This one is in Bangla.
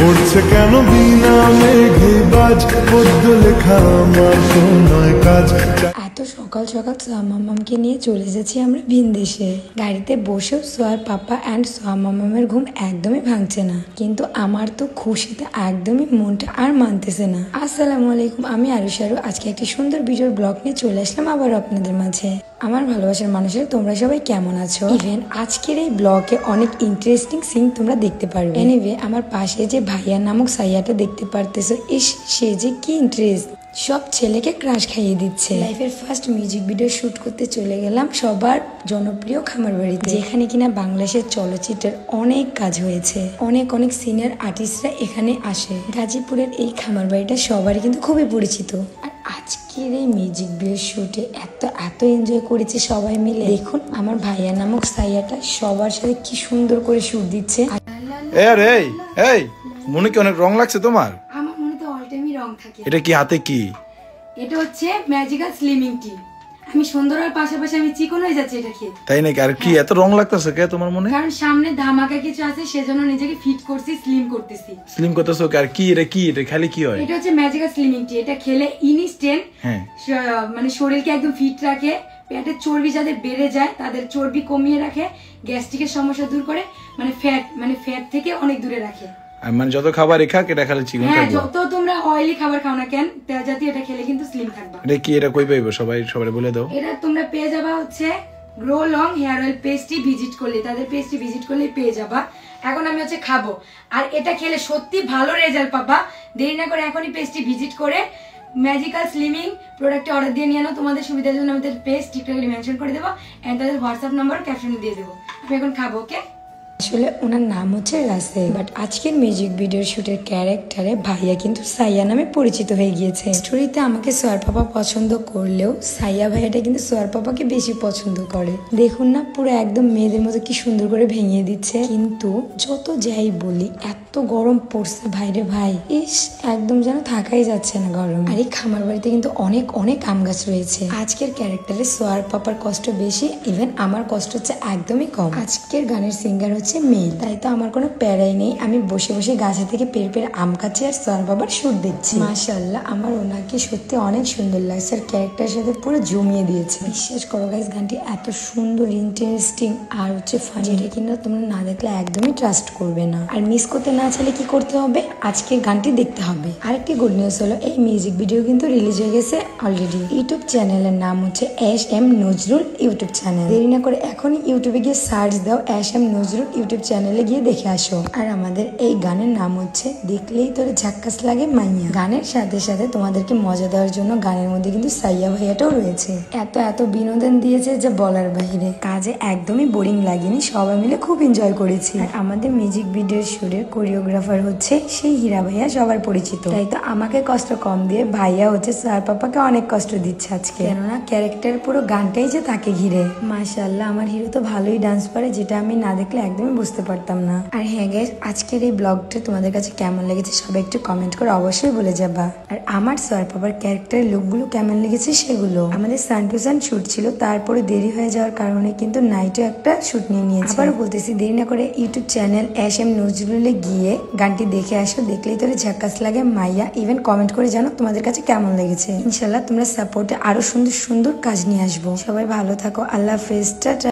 পড়ছে কেন বিনা মেঘে বাজ, পদ্য লেখা আমার তো নয় কাজ। এত সকাল সকাল সোহা মামামকে নিয়ে চলে এসেছি আমরা ভিনদেশে। গাড়িতে বসেও সোহার পাপা অ্যান্ড সোহা মামামের ঘুম একদমই ভাঙছে না, কিন্তু আমার তো খুশিতে একদমই মনটা আর মানতেছে না। আসসালামু আলাইকুম, আমি আরুশারু। আজকে একটি সুন্দর ভিডিওর ব্লগ নিয়ে চলে আসলাম আবার আপনাদের মাঝে। আমার ভালোবাসার মানুষের তোমরা সবাই কেমন আছো? ইভেন আজকের এই ব্লগে অনেক ইন্টারেস্টিং সিন তোমরা দেখতে পারবে। এনিওয়ে, আমার পাশে যে ভাইয়া নামক সাইয়াটা দেখতে পারতেছো, ইস সে যে কি ইন্টারেস্ট, সব ছেলেকে ক্রাশ খাইয়ে দিচ্ছে। লাইফের ফার্স্ট মিউজিক ভিডিও শুট করতে চলে গেলাম সবার জনপ্রিয় খামারবাড়িতে, যেখানে কিনা বাংলাদেশের চলচ্চিত্রের অনেক কাজ হয়েছে। অনেক অনেক সিনিয়র আর্টিস্টরা এখানে আসে। গাজীপুরের এই খামারবাড়িটা সবারই কিন্তু খুবই পরিচিত। আর আজকের এই মিউজিক ভিডিও শুটে এত এনজয় করেছে সবাই মিলে। দেখুন আমার ভাইয়া নামক সাইয়াটা সবার সাথে কি সুন্দর করে শুট দিচ্ছে। এই মনে কি অনেক রং লাগছে তোমার? আমার মনে তো অল টাইমই রং থাকে। এটা কি হাতে কি? এটা হচ্ছে ম্যাজিক্যাল স্লিমিং টি। আমি সুন্দর আর পাশাপাশি আমি চিকন হয়ে যাচ্ছি এটা খেয়ে। তাই নাকি? আর কি এত রং লাগতেছে কে তোমার মনে? কারণ সামনে ধামাকা কিছু আছে, সেজন্য নিজেকে ফিট করছি, স্লিম করতেছি। স্লিম করতেছো? আর কি এটা কি? এটা খালি কি হয়? এটা হচ্ছে ম্যাজিক্যাল স্লিমিং টি। এটা খেলে ইনস্ট্যান্ট মানে শরীরকে একদম ফিট রাখে। পেটের চর্বি যাদের বেড়ে যায় তাদের চর্বি কমিয়ে রাখে, গ্যাস্ট্রিকের সমস্যা দূর করে, মানে ফ্যাট থেকে অনেক দূরে রাখে। মানে যত খাবারই খাক এটা খালি চিকন থাকবে। যত তোমরা অয়েলি খাবার খাও না কেন, তেল জাতীয় এটা খেলে কিন্তু স্লিম থাকবে। এটা কি? এটা কই পাইবো? সবাই বলে দাও। এটা তোমরা পেয়ে যাবা হচ্ছে গ্রো লং হেয়ার অয়েল পেজটি ভিজিট করলে, তাদের পেজটি ভিজিট করলে পেয়ে যাবা। এখন আমি হচ্ছে খাবো, আর এটা খেলে সত্যি ভালো রেজাল্ট পাবা। দেরি না করে এখনই পেজটি ভিজিট করে ম্যাজিক্যাল স্লিমিং প্রোডাক্টে অর্ডার দিয়ে নিয়ে আনো। তোমাদের সুবিধার জন্য আমাদের পেজ টিকটকে মেনশন করে দেবো, এন্ড তাদের হোয়াটসঅ্যাপ নাম্বার ক্যাপশনে দিয়ে দেবো। আমি এখন খাবো, ওকে? আসলে ওনার নাম হচ্ছে রাসেল, বাট আজকের মিউজিক ভিডিওর শুটের ক্যারেক্টারে ভাইয়া কিন্তু সাইয়া নামে পরিচিত হয়ে গিয়েছে। স্টোরিতে আমাকে সোয়ার পাপা পছন্দ করলেও সাইয়া ভাইয়াটা কিন্তু সোয়ার পাপাকে বেশি পছন্দ করে। দেখুন না, পুরো একদম মেয়েদের মতো কি সুন্দর করে ভেঙে দিচ্ছে। কিন্তু যত যাই বলি, এত গরম পড়ছে ভাইরে ভাই, ইস একদম যেন থাকাই যাচ্ছে না গরম। আর এই খামার বাড়িতে কিন্তু অনেক অনেক আম গাছ রয়েছে। আজকের ক্যারেক্টারে সোয়ার পাপার কষ্ট বেশি, ইভেন আমার কষ্ট হচ্ছে একদমই কম। আজকের গানের সিঙ্গার হচ্ছে মেয়ে, তাই তো আমার কোনো প্যারাই নেই। আমি বসে বসে গাছে থেকে পেরে আম খাচ্ছি আর সোয়ার বাবার সুর দেখছি। মাশাআল্লাহ, আমার ওনাকে সত্যি অনেক সুন্দর লাগছে আর ক্যারেক্টারের সাথে পুরো জমিয়ে দিয়েছে। বিশ্বাস করো গাইস, গানটি এত সুন্দর, ইন্টারেস্টিং আর হচ্ছে ফানি, এটা কিন্তু তোমরা না দেখলে একদমই ট্রাস্ট করবে না। আর মিস করতে না চাইলে কি করতে হবে? আজকের গানটি দেখতে হবে। আরেকটি গুড নিউজ হলো, এই মিউজিক ভিডিও কিন্তু রিলিজ হয়ে গেছে অলরেডি। ইউটিউব চ্যানেলের নাম হচ্ছে SM নজরুল ইউটিউব চ্যানেল। দেরি না করে এখনই ইউটিউবে গিয়ে সার্চ দাও SM নজরুল ইউটিউব চ্যানেলে গিয়ে দেখে আসো। আর আমাদের এই গানের নাম হচ্ছে দেখলেই তোরে ঝাক্কাস লাগে মাইয়া। গানের সাথে সাথে তোমাদেরকে মজা দেওয়ার জন্য গানের মধ্যে কিন্তু সাইয়া ভাইয়াটাও রয়েছে। এত বিনোদন দিয়েছে যে বলার বাহিরে। কাজে একদমই বোরিং লাগেনি, সবাই মিলে খুব এনজয় করেছি। আর আমাদের মিউজিক ভিডিওর শুটের কোরিওগ্রাফার হচ্ছে সেই হীরা ভাইয়া, সবার পরিচিত। তাই তো আমাকে কষ্ট কম দিয়ে ভাইয়া হচ্ছে স্যার পাপাকে অনেক কষ্ট দিচ্ছে আজকে, কেননা ক্যারেক্টার পুরো গানটাই যে তাকে ঘিরে। মাশাআল্লাহ, আমার হিরো তো ভালোই ডান্স পারে, যেটা আমি না দেখলে একদমই বুঝতে পারতাম না। আর হ্যাঁ গাইস, আজকের এই ব্লগটা তোমাদের কাছে কেমন লেগেছে সবাই একটু কমেন্ট করে অবশ্যই বলে যাবা। আর আমার সোয়ার পাপার ক্যারেক্টারের লুকগুলো কেমন লেগেছে সেগুলো। আমাদের সান টু সান শুট ছিল, তারপরে দেরি হয়ে যাওয়ার কারণে কিন্তু নাইটে একটা শুট নিয়ে নিয়েছি। আবারও বলতেছি, দেরি না করে ইউটিউব চ্যানেল SM নজরুলে গিয়ে গানটি দেখে আসো, দেখলেই তোরে ঝাক্কাস লাগে মাইয়া। ইভেন কমেন্ট করে জানো তোমাদের কাছে কেমন লেগেছে। ইনশাল্লাহ তোমরা সাপোর্টে আরো সুন্দর সুন্দর কাজ নিয়ে আসবো। সবাই ভালো থাকো, আল্লাহ হাফেজ, টাটা।